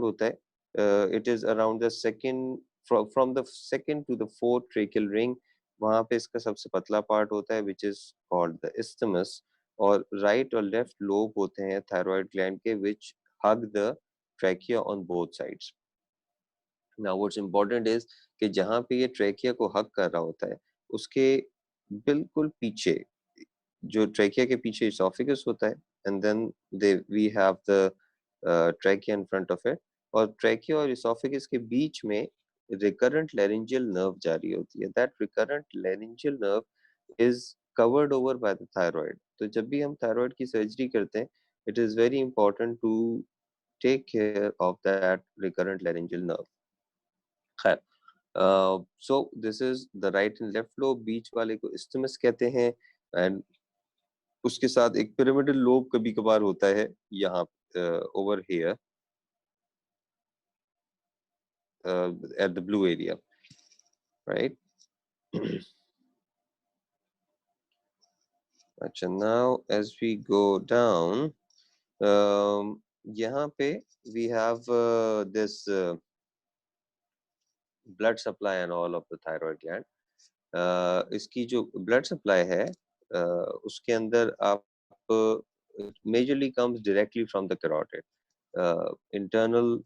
gland होता है, it is around the second, from the second to the fourth tracheal ring, वहाँ पे इसका सबसे पतला पार्ट होता है which is called the isthmus, और right और left lobe होते हैं thyroid gland के which hug the trachea on both sides. Now what's important is कि जहाँ पे ये trachea को hug कर रहा होता है उसके बिल्कुल पीछे, जो trachea के पीछे esophagus होता है, and then we have the trachea in front of it, और trachea और esophagus के बीच में recurrent laryngeal nerve जारी होती है. That recurrent laryngeal nerve is covered over by the thyroid. तो जब भी हम thyroid की surgery करते हैं, it is very important to take care of that recurrent laryngeal nerve. खैर, so this is the right and left lobe, बीच वाले को isthmus कहते हैं, and उसके साथ एक pyramidal lobe कभी कभार होता है यहाँ, over here, at the blue area, right? अच्छा, now as we go down, यहाँ पे we have this blood supply and all of the thyroid gland. इसकी जो blood supply है, उसके अंदर आप majorly comes directly from the carotid. Internal,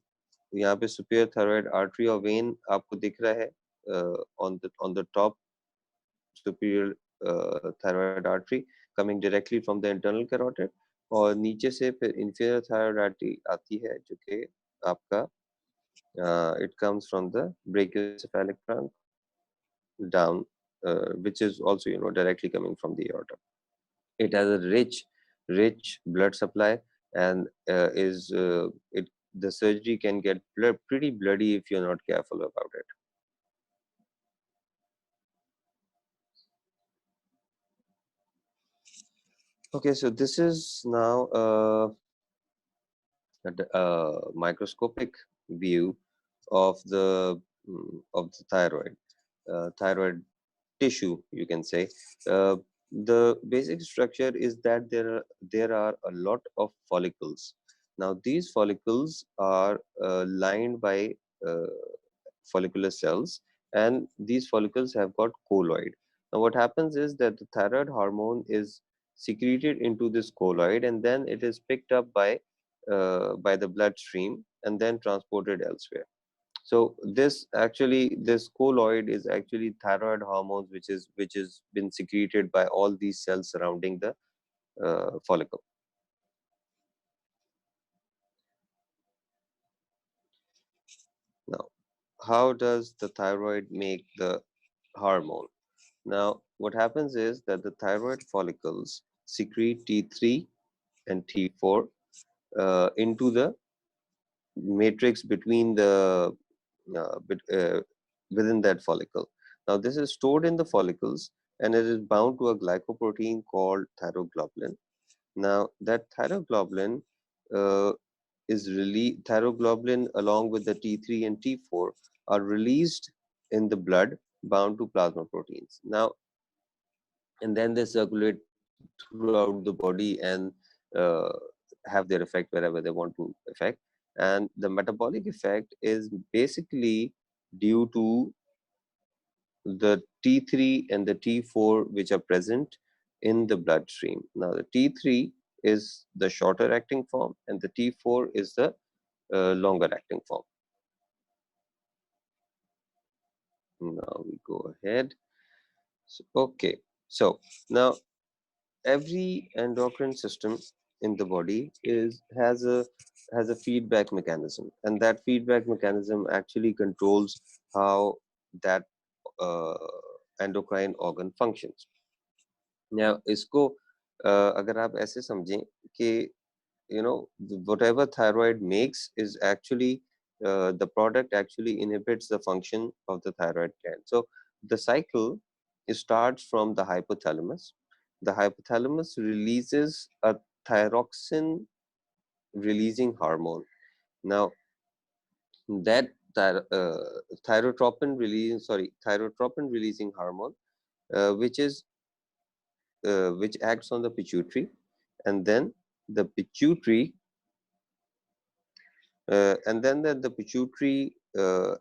यहाँ पे superior thyroid artery और vein आपको दिख रहा है, on the top superior thyroid artery coming directly from the internal carotid, और नीचे से फिर inferior thyroid artery आती है जो कि आपका it comes from the brachiocephalic trunk down, which is also directly coming from the aorta. It has a rich blood supply, and the surgery can get pretty bloody if you're not careful about it. Okay, so this is now a microscopic view of the thyroid tissue, you can say. The basic structure is that there are a lot of follicles. Now these follicles are lined by follicular cells, and these follicles have got colloid. Now what happens is that the thyroid hormone is secreted into this colloid, and then it is picked up by the bloodstream and then transported elsewhere. So this colloid is actually thyroid hormones, which is been secreted by all these cells surrounding the follicle. Now, how does the thyroid make the hormone? Now, what happens is that the thyroid follicles secrete T3 and T4 into the matrix between the within that follicle. Now this is stored in the follicles, and it is bound to a glycoprotein called thyroglobulin. Now that thyroglobulin thyroglobulin along with the T3 and T4 are released in the blood bound to plasma proteins. Now, and then they circulate throughout the body and have their effect wherever they want to affect. And the metabolic effect is basically due to the T3 and the T4 which are present in the bloodstream. Now the T3 is the shorter acting form, and the T4 is the longer acting form. Now we go ahead. So, okay, so now every endocrine system in the body has a feedback mechanism, and that feedback mechanism actually controls how that endocrine organ functions. Now इसको अगर आप ऐसे समझें कि whatever thyroid makes is actually the product actually inhibits the function of the thyroid gland. So the cycle starts from the hypothalamus. The hypothalamus releases a thyroxine releasing hormone. Now that thyrotropin releasing hormone, which acts on the pituitary, and then the pituitary And then the pituitary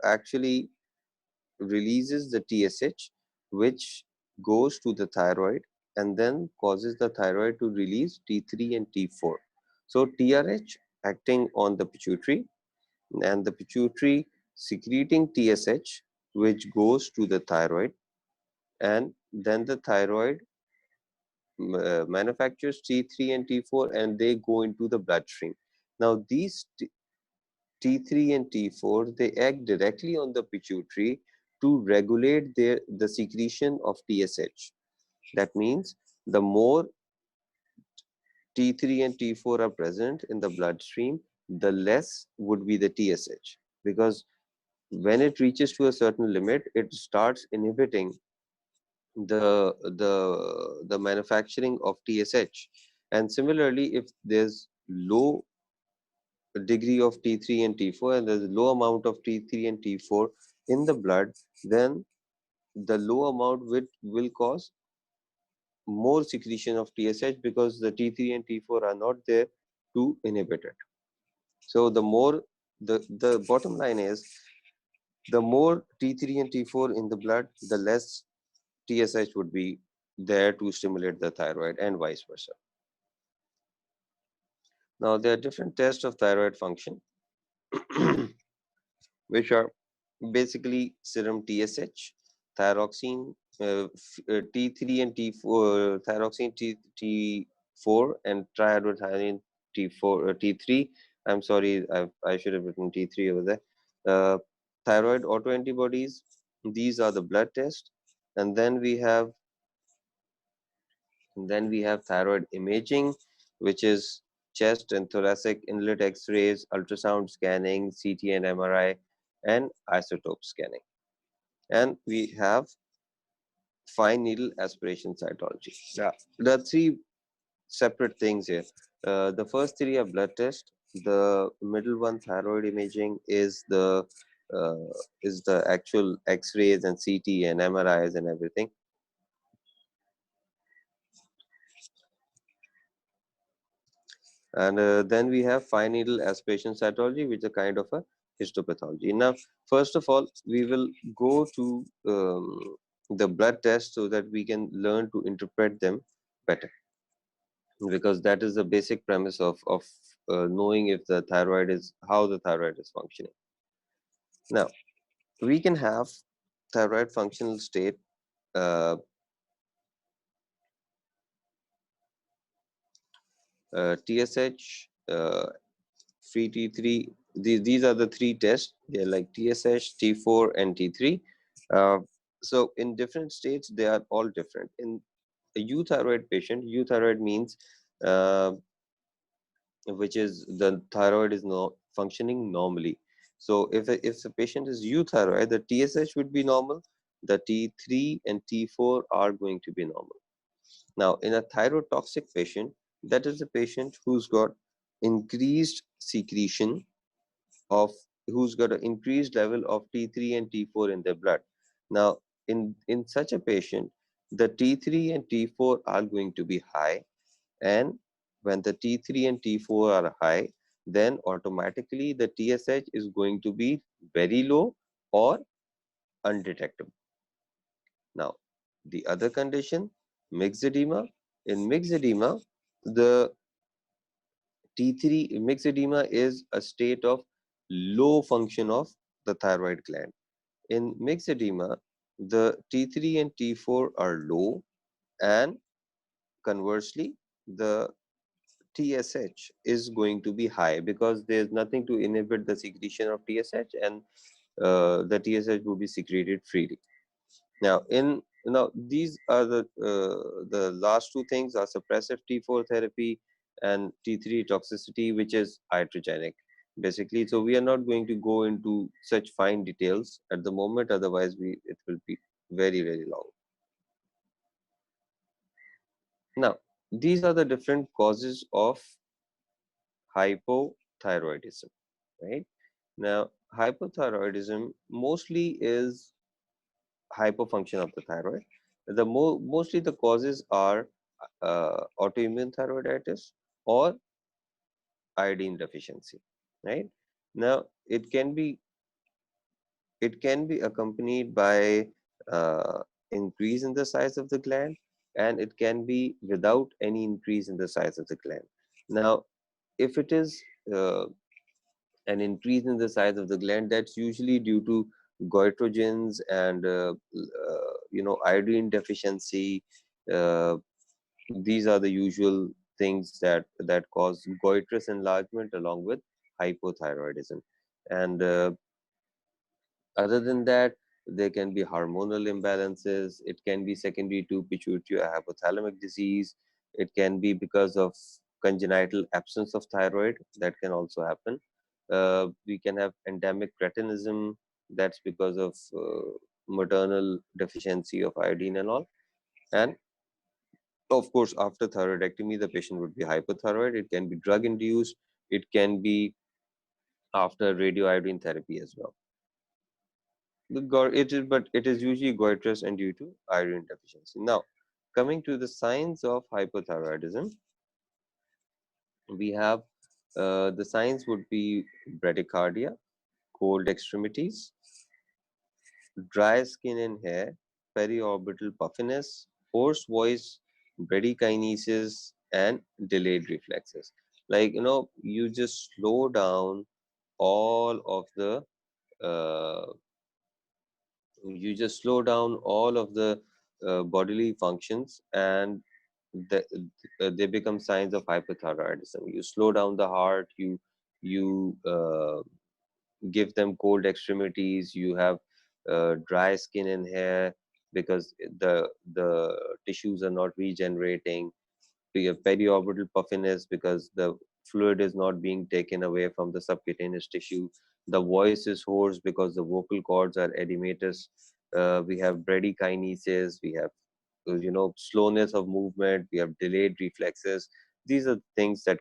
actually releases the TSH, which goes to the thyroid and then causes the thyroid to release T3 and T4. So TRH acting on the pituitary, and the pituitary secreting TSH, which goes to the thyroid, and then the thyroid manufactures T3 and T4, and they go into the bloodstream. Now these T3 and T4, they act directly on the pituitary to regulate the secretion of TSH. That means the more T3 and T4 are present in the bloodstream, the less would be the TSH, because when it reaches to a certain limit, it starts inhibiting the manufacturing of TSH. And similarly, if there's low degree of T3 and T4 and there's a low amount of T3 and T4 in the blood, then the low amount will cause more secretion of TSH, because the T3 and T4 are not there to inhibit it. So the bottom line is, the more T3 and T4 in the blood, the less TSH would be there to stimulate the thyroid, and vice versa. Now there are different tests of thyroid function, which are basically serum TSH, thyroxine, T3 and T4, thyroxine T4, and triiodothyronine T4, T3. I'm sorry, I should have written T3 over there. Uh, Thyroid autoantibodies, these are the blood tests. And then we have thyroid imaging, which is chest and thoracic inlet X-rays, ultrasound scanning, CT and MRI, and isotope scanning. And we have fine needle aspiration cytology. Yeah, there are three separate things here. The first three are blood tests. The middle one, thyroid imaging, uh, is the actual X-rays and CT and MRIs and everything. And then we have fine needle aspiration cytology, which is a kind of a histopathology. Now, first of all, we will go to the blood test so that we can learn to interpret them better, because that is the basic premise of knowing if the thyroid is how the thyroid is functioning. Now, we can have thyroid functional state, TSH, free T3. These are the three tests. They're like TSH, T4, and T3. Uh, so in different states, they are all different. In a euthyroid patient, euthyroid means which is the thyroid is not functioning normally. So if the patient is euthyroid, the TSH would be normal, the T3 and T4 are going to be normal. Now, in a thyrotoxic patient, that is a patient who's got increased secretion of who's got an increased level of T3 and T4 in their blood. Now, in such a patient, the T3 and T4 are going to be high, and when the T3 and T4 are high, then automatically the TSH is going to be very low or undetectable. Now, the other condition, myxedema. In myxedema, the T3 myxedema is a state of low function of the thyroid gland. In myxedema, the T3 and T4 are low, and conversely, the TSH is going to be high, because there's nothing to inhibit the secretion of TSH, and the TSH will be secreted freely. Now these are the last two things are suppressive T4 therapy and T3 toxicity, which is iatrogenic basically. So we are not going to go into such fine details at the moment, otherwise it will be very long. Now, these are the different causes of hypothyroidism, right? Now, hypothyroidism mostly is hypofunction of the thyroid. Mostly the causes are autoimmune thyroiditis or iodine deficiency, right? Now, it can be accompanied by increase in the size of the gland, and it can be without any increase in the size of the gland. Now, if it is an increase in the size of the gland, that's usually due to goitrogens and iodine deficiency. Uh, these are the usual things that cause goitrous enlargement along with hypothyroidism. And other than that, there can be hormonal imbalances. It can be secondary to pituitary or hypothalamic disease. It can be because of congenital absence of thyroid. That can also happen. We can have endemic cretinism. That's because of maternal deficiency of iodine and all. And of course, after thyroidectomy, the patient would be hypothyroid. It can be drug induced. It can be after radioiodine therapy as well. It is usually goitrous and due to iron deficiency. Now, coming to the signs of hypothyroidism, we have the signs would be bradycardia, cold extremities, dry skin and hair, periorbital puffiness, hoarse voice, bradykinesis, and delayed reflexes. Like, you just slow down all of the uh, you just slow down all of the bodily functions, and the, they become signs of hypothyroidism. You slow down the heart, you give them cold extremities, you have dry skin and hair because the tissues are not regenerating, periorbital puffiness because the fluid is not being taken away from the subcutaneous tissue. The voice is hoarse because the vocal cords are edematous. We have bradykinesis. We have slowness of movement. We have delayed reflexes. These are things that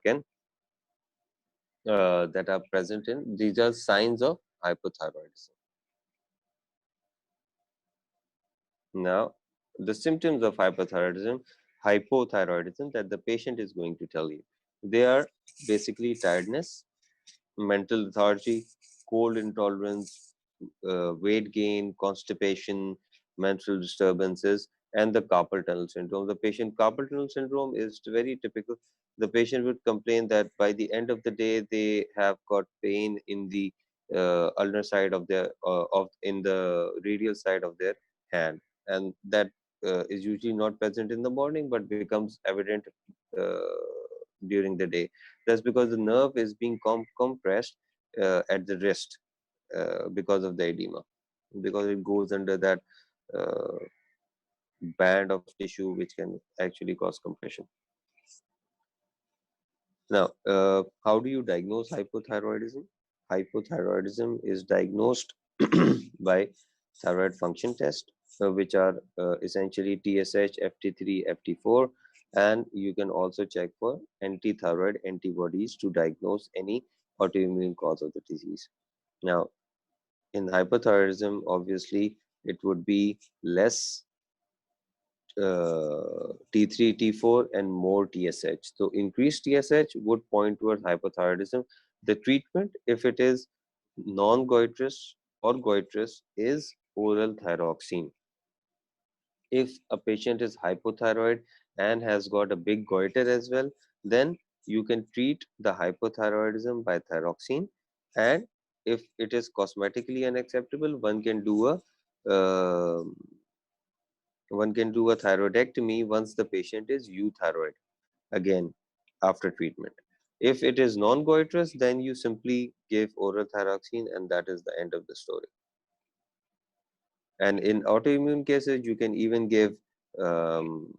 are present in. These are signs of hypothyroidism. Now, the symptoms of hypothyroidism that the patient is going to tell you, they are basically tiredness, mental lethargy, cold intolerance, weight gain, constipation, mental disturbances, and the carpal tunnel syndrome. The patient carpal tunnel syndrome is very typical. The patient would complain that by the end of the day they have got pain in the ulnar side of their of in the radial side of their hand, and that is usually not present in the morning but becomes evident during the day. That's because the nerve is being compressed at the wrist because of the edema, because it goes under that uh, band of tissue which can actually cause compression. Now, how do you diagnose hypothyroidism? Hypothyroidism is diagnosed by thyroid function test, which are essentially TSH, FT3, FT4, and you can also check for anti-thyroid antibodies to diagnose any autoimmune cause of the disease. Now, in hypothyroidism, obviously, it would be less T3, T4, and more TSH. So increased TSH would point towards hypothyroidism. The treatment, if it is non-goitrous or goitrous, is oral thyroxine. If a patient is hypothyroid and has got a big goiter as well, then you can treat the hypothyroidism by thyroxine. And if it is cosmetically unacceptable, one can do a thyroidectomy once the patient is euthyroid again after treatment. If it is non-goitrous, then you simply give oral thyroxine and that is the end of the story. And in autoimmune cases, you can even give um,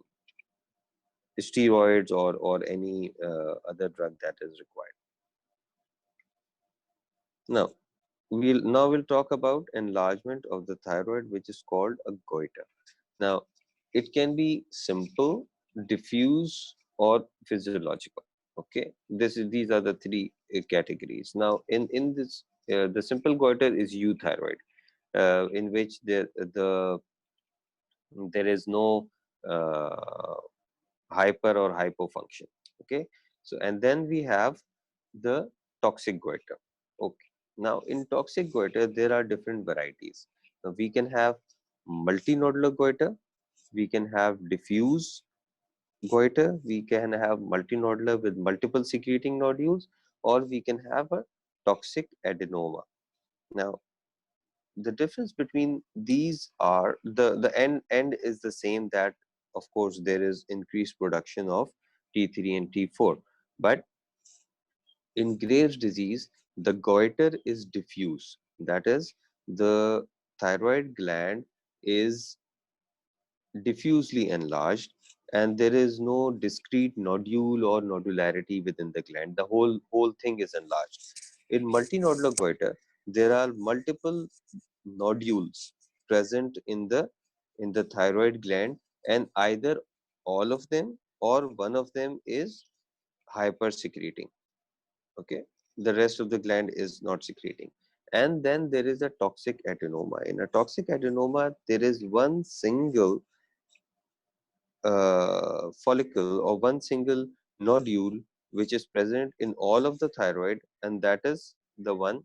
steroids or any other drug that is required. Now we'll talk about enlargement of the thyroid, which is called a goiter. Now, it can be simple, diffuse, or physiological. Okay, these are the three categories. Now, in this, the simple goiter is euthyroid, in which there is no hyper or hypofunction. Okay, so and then we have the toxic goiter. Okay. Now, in toxic goiter, there are different varieties. Now, we can have multinodular goiter, we can have diffuse goiter, we can have multinodular with multiple secreting nodules, or we can have a toxic adenoma. Now, the difference between these are the end is the same, that of course there is increased production of T3 and T4, but in Graves' disease, the goiter is diffuse. That is, the thyroid gland is diffusely enlarged, and there is no discrete nodule or nodularity within the gland. The whole thing is enlarged. In multinodular goiter, there are multiple nodules present in the thyroid gland, and either all of them or one of them is hyper secreting. Okay, the rest of the gland is not secreting. And then there is a toxic adenoma. In a toxic adenoma, there is one single follicle or one single nodule which is present in all of the thyroid, and that is the one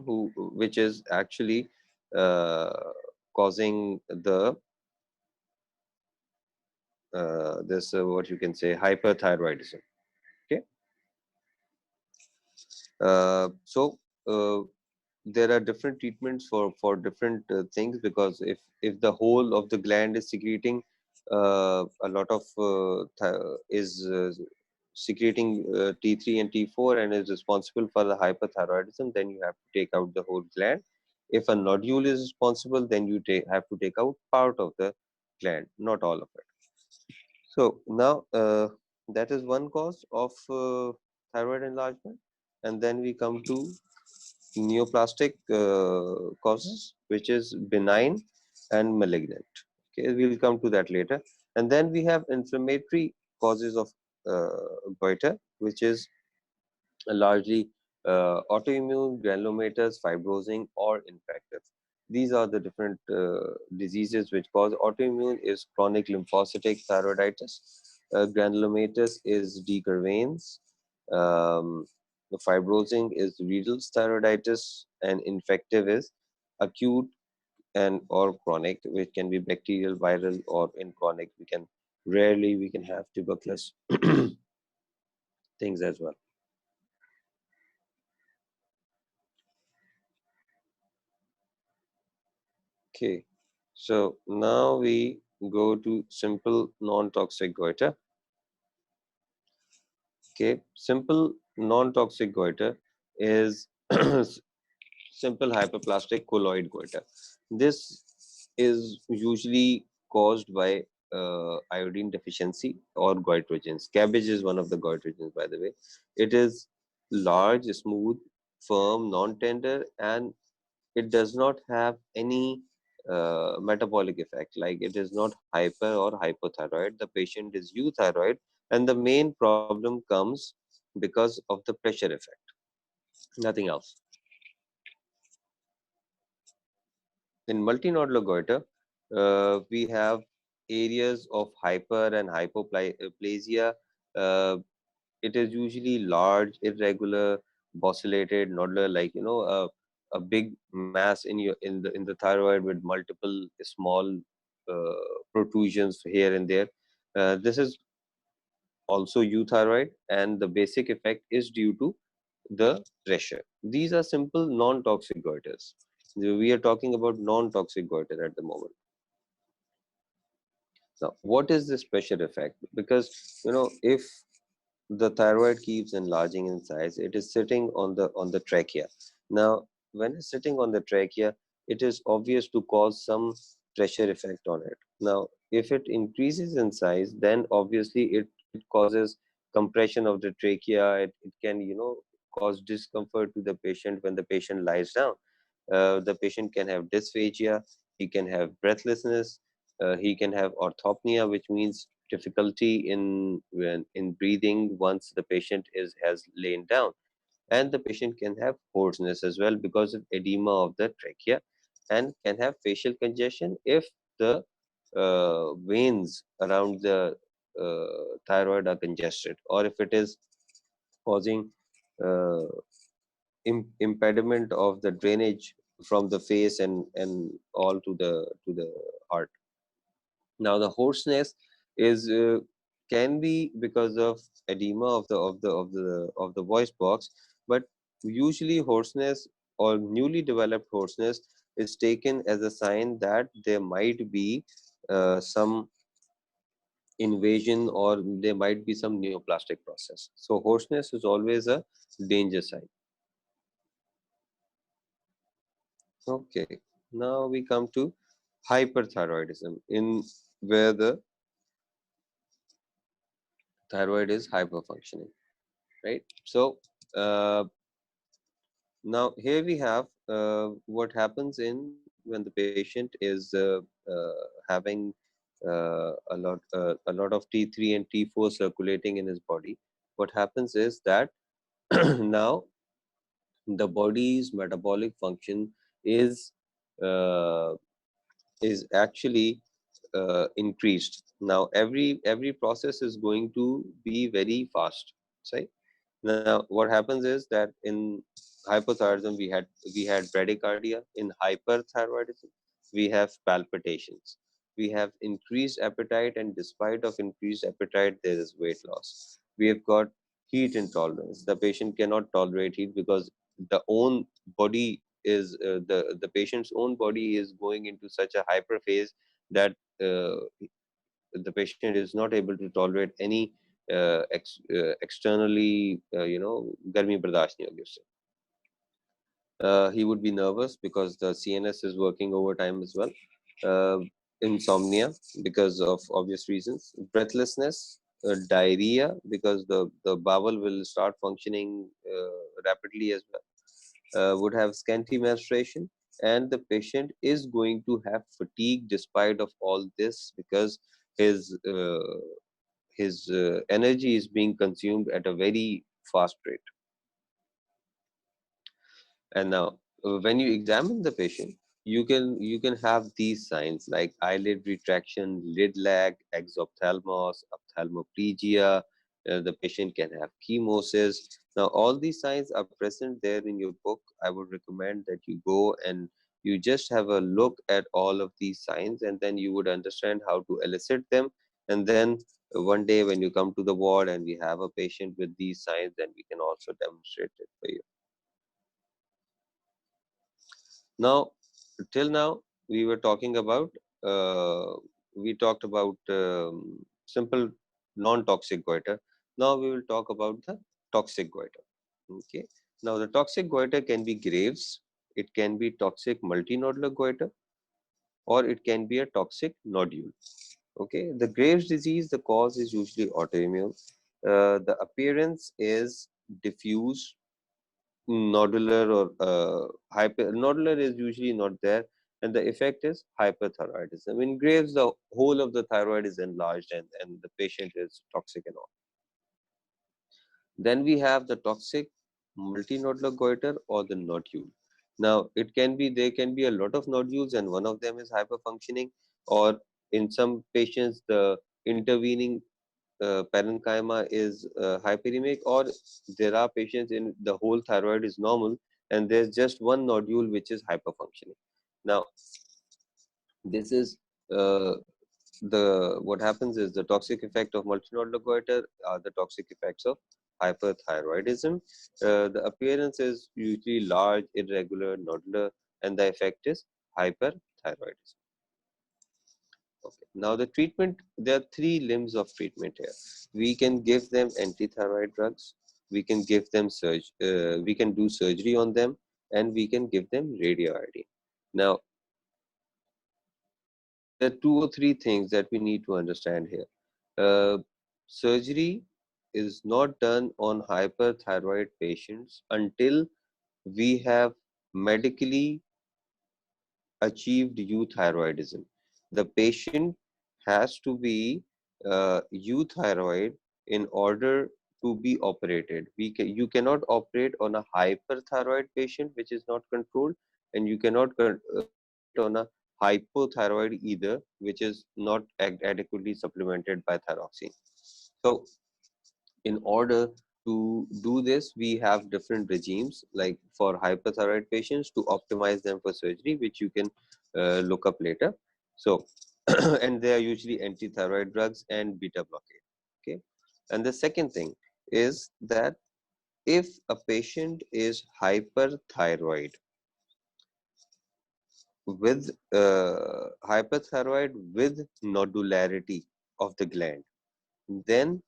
who which is actually uh, causing the this what you can say hyperthyroidism. Okay, so uh, there are different treatments for different things, because if the whole of the gland is secreting a lot of is secreting T3 and T4 and is responsible for the hyperthyroidism, then you have to take out the whole gland. If a nodule is responsible, then you have to take out part of the gland, not all of it. So now that is one cause of thyroid enlargement, and then we come to neoplastic causes, which is benign and malignant. Okay, we'll come to that later. And then we have inflammatory causes of goiter, which is largely autoimmune, granulomatous, fibrosing, or infective. These are the different diseases which cause. Autoimmune is chronic lymphocytic thyroiditis. Granulomatous is Deger veins. Um, the fibrosing is renal thyroiditis, and infective is acute and or chronic, which can be bacterial, viral, or in chronic we can have tuberculous things as well. Okay, so now we go to simple non-toxic goiter. Okay, simple non-toxic goiter is simple hyperplastic colloid goiter. This is usually caused by iodine deficiency or goitrogens. Cabbage is one of the goitrogens, by the way. It is large, smooth, firm, non-tender, and it does not have any metabolic effect. Like, it is not hyper or hypothyroid. The patient is euthyroid, and the main problem comes because of the pressure effect, nothing else. In multinodular goiter, we have areas of hyper and hypoplasia. Uh, it is usually large, irregular, bosselated, nodular, like a big mass in the thyroid with multiple small protrusions here and there. This is also euthyroid, and the basic effect is due to the pressure. These are simple non-toxic goiters. We are talking about non-toxic goiter at the moment. Now, what is this pressure effect? Because if the thyroid keeps enlarging in size, it is sitting on the trachea. Now, when it's sitting on the trachea, it is obvious to cause some pressure effect on it. Now, if it increases in size, then obviously it causes compression of the trachea. It can cause discomfort to the patient when the patient lies down. The patient can have dysphagia, he can have breathlessness, he can have orthopnea, which means difficulty in breathing once the patient is has lain down, and the patient can have hoarseness as well because of edema of the trachea, and can have facial congestion if the veins around the thyroid are congested, or if it is causing uh, impediment of the drainage from the face and all to the heart. Now the hoarseness is can be because of edema of the voice box, but usually hoarseness or newly developed hoarseness is taken as a sign that there might be some invasion or there might be some neoplastic process. So hoarseness is always a danger sign. Okay, now we come to hyperthyroidism, in where the thyroid is hyperfunctioning, right? So now here we have what happens in when the patient is having a lot of T3 and T4 circulating in his body. What happens is that now the body's metabolic function is uh, is actually increased. Now every process is going to be very fast, right? Now what happens is that in hypothyroidism we had bradycardia. In hyperthyroidism we have palpitations. We have increased appetite, and despite of increased appetite there is weight loss. We have got heat intolerance. The patient cannot tolerate heat because the own body is the patient's own body is going into such a hyper phase that the patient is not able to tolerate any externally, गर्मी बर्दाश्त नहीं होगी उससे. He would be nervous because the CNS is working overtime as well. Uh, Insomnia because of obvious reasons. Breathlessness, diarrhea because the bowel will start functioning rapidly as well. Would have scanty menstruation, and the patient is going to have fatigue despite of all this because his uh, his energy is being consumed at a very fast rate. And now, when you examine the patient, you can have these signs like eyelid retraction, lid lag, exophthalmos, ophthalmoplegia. The patient can have chemosis. Now, all these signs are present there in your book. I would recommend that you go and you just have a look at all of these signs, and then you would understand how to elicit them. And then one day, when you come to the ward and we have a patient with these signs, then we can also demonstrate it for you. Now, till now, we were talking about, we talked about simple non-toxic goiter. Now we will talk about the toxic goiter. Okay. Now the toxic goiter can be Graves, it can be toxic multinodular goiter, or it can be a toxic nodule. Okay. The Graves disease, the cause is usually autoimmune. The appearance is diffuse, nodular or hyper. Nodular is usually not there, and the effect is hyperthyroidism. In Graves, the whole of the thyroid is enlarged, and the patient is toxic and all. Then we have the toxic multinodular goiter or the nodule. Now it can be, there can be a lot of nodules and one of them is hyperfunctioning, or in some patients the intervening parenchyma is hyperemic, or there are patients in the whole thyroid is normal and there's just one nodule which is hyperfunctioning. Now this is uh, the what happens is the toxic effect of multinodular goiter are the toxic effects of hyperthyroidism. The appearance is usually large, irregular, nodular, and the effect is hyperthyroidism. Okay. Now the treatment, there are three limbs of treatment here. We can give them antithyroid drugs, we can give them we can do surgery on them, and we can give them radio iodine. Now there are two or three things that we need to understand here. Surgery is not done on hyperthyroid patients until we have medically achieved euthyroidism. The patient has to be euthyroid in order to be operated. You cannot operate on a hyperthyroid patient which is not controlled, and you cannot operate on a hypothyroid either, which is not adequately supplemented by thyroxine. So, in order To do this, we have different regimes, like for hyperthyroid patients to optimize them for surgery, which you can look up later. So, and they are usually anti-thyroid drugs and beta blockade. Okay. And the second thing is that if a patient is hyperthyroid with hyperthyroid with nodularity of the gland, then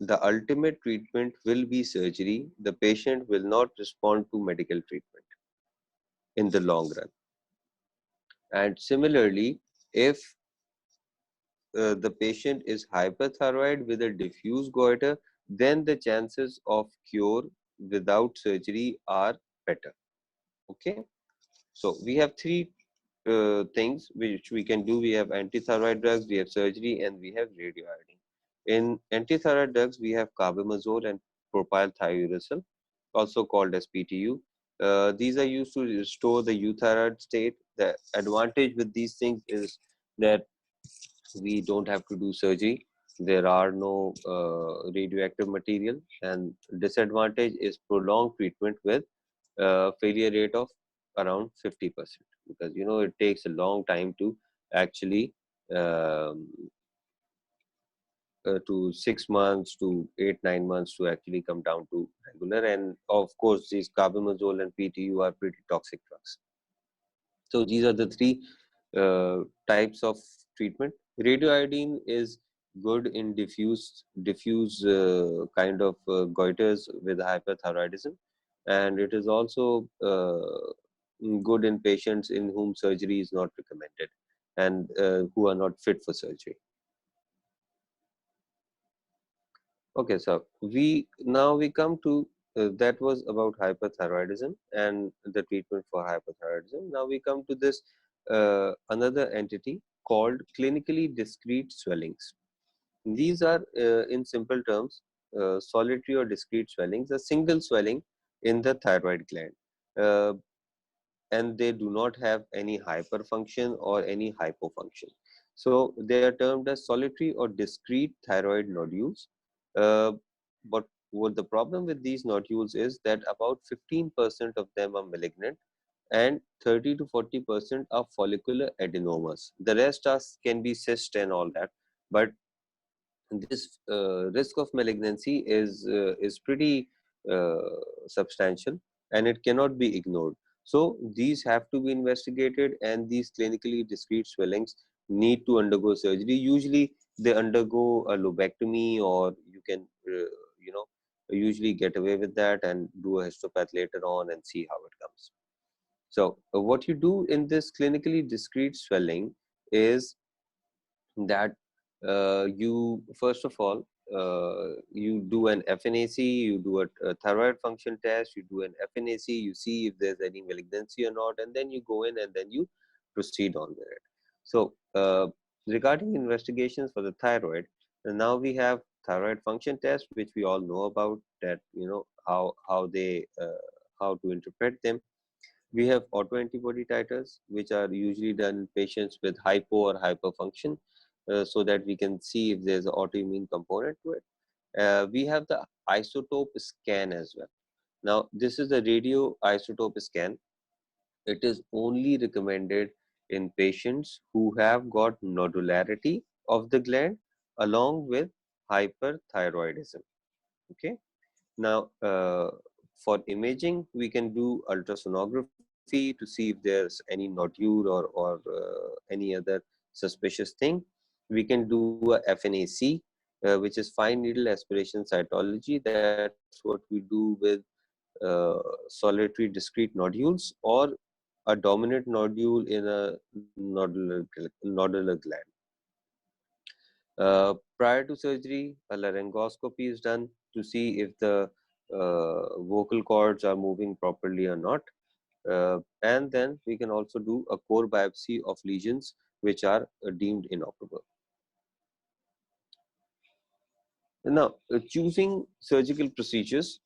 the ultimate treatment will be surgery. The patient will not respond to medical treatment in the long run. And similarly, if the patient is hyperthyroid with a diffuse goiter, then the chances of cure without surgery are better. Okay, so we have three things which we can do. We have antithyroid drugs, we have surgery, and we have radioiodine. In antithyroid drugs, we have carbimazole and propylthiouracil, also called as PTU. These are used to restore the euthyroid state. The advantage with these things is that we don't have to do surgery. There are no radioactive material, and disadvantage is prolonged treatment with failure rate of around 50%, because it takes a long time to actually um, to 6 months to 8 9 months to actually come down to regular. And of course, these carbimazole and PTU are pretty toxic drugs. So these are the three types of treatment. Radioiodine is good in diffuse kind of goiters with hyperthyroidism, and it is also good in patients in whom surgery is not recommended and who are not fit for surgery. Okay, so we come to that was about hyperthyroidism and the treatment for hyperthyroidism. Now we come to this another entity called clinically discrete swellings. These are, in simple terms, solitary or discrete swellings, a single swelling in the thyroid gland, uh, and they do not have any hyperfunction or any hypofunction. So they are termed as solitary or discrete thyroid nodules. Uh, but what the problem with these nodules is that about 15% of them are malignant and 30 to 40% are follicular adenomas. The rest are, can be cyst and all that, but this risk of malignancy is pretty substantial, and it cannot be ignored. So these have to be investigated, and these clinically discrete swellings need to undergo surgery. Usually they undergo a lobectomy, or you can usually get away with that and do a histopath later on and see how it comes. So what you do in this clinically discrete swelling is that you first of all you do an FNAC, you do a thyroid function test, you do an FNAC, you see if there's any malignancy or not, and then you go in and then you proceed on with it. So regarding investigations for the thyroid, now we have thyroid function test, which we all know about, that how to interpret them. We have autoantibody titers, which are usually done in patients with hypo or hyperfunction, so that we can see if there's an autoimmune component to it. We have the isotope scan as well. Now, this is a radio isotope scan. It is only recommended in patients who have got nodularity of the gland along with hyperthyroidism. Okay. Now, for imaging, we can do ultrasonography to see if there's any nodule or any other suspicious thing. We can do a FNAC, which is fine needle aspiration cytology. That's what we do with solitary discrete nodules or a dominant nodule in a nodular gland. Prior to surgery, a laryngoscopy is done to see if the vocal cords are moving properly or not. And then we can also do a core biopsy of lesions which are deemed inoperable. Now, choosing surgical procedures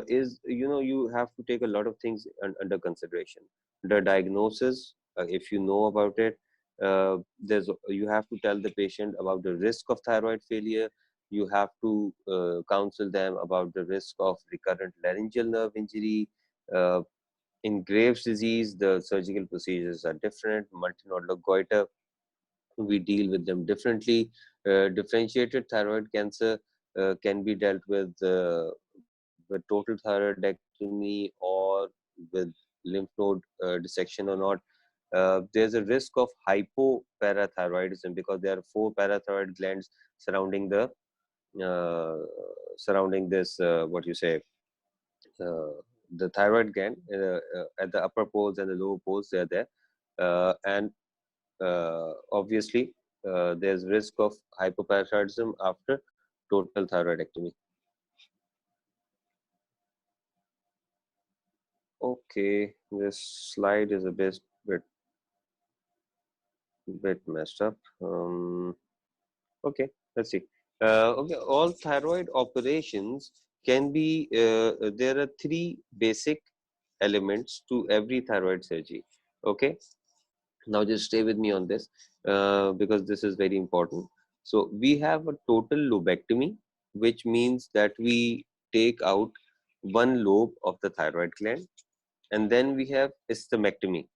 is, you have to take a lot of things under consideration. The diagnosis, if you know about it, you have to tell the patient about the risk of thyroid failure, You have to counsel them about the risk of recurrent laryngeal nerve injury. Uh, in Graves' disease, the surgical procedures are different. Multinodular goiter, we deal with them differently. Differentiated thyroid cancer can be dealt with total thyroidectomy or with lymph node dissection or not. There's a risk of hypoparathyroidism because there are four parathyroid glands surrounding the uh, surrounding this what you say uh, the thyroid gland at the upper poles and the lower poles. They're there, and obviously there's risk of hypoparathyroidism after total thyroidectomy. Okay, this slide is a bit messed up. Okay, let's see. Okay, all thyroid operations can be. There are three basic elements to every thyroid surgery. Okay, now just stay with me on this because this is very important. So we have a total lobectomy, which means that we take out one lobe of the thyroid gland, and then we have isthemectomy,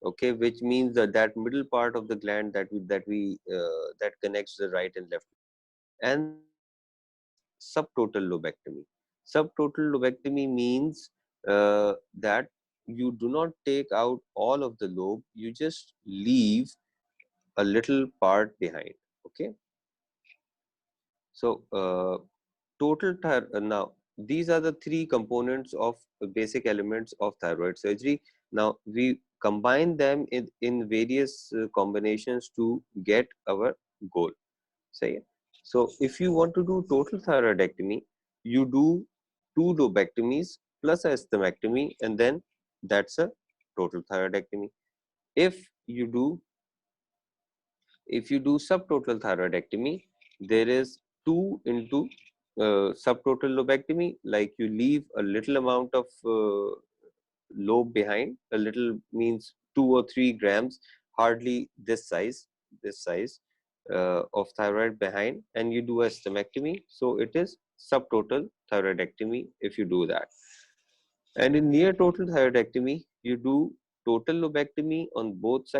okay, which means that that middle part of the gland that connects the right and left, and then we have subtotal lobectomy. Subtotal lobectomy means that you do not take out all of the lobe, you just leave a little part behind. Okay, so now these are the three components of basic elements of thyroid surgery. Now we combine them in various combinations to get our goal. Say, so if you want to do total thyroidectomy, you do two lobectomies plus a stomectomy, and then that's a total thyroidectomy. If you do if you do subtotal thyroidectomy, there is 2 into subtotal lobectomy, like you leave a little amount of lobe behind. A little means 2 or 3 grams, hardly this size of thyroid behind, and you do a stomectomy. So it is subtotal thyroidectomy if you do that. And in near total thyroidectomy, you do total lobectomy on both sides.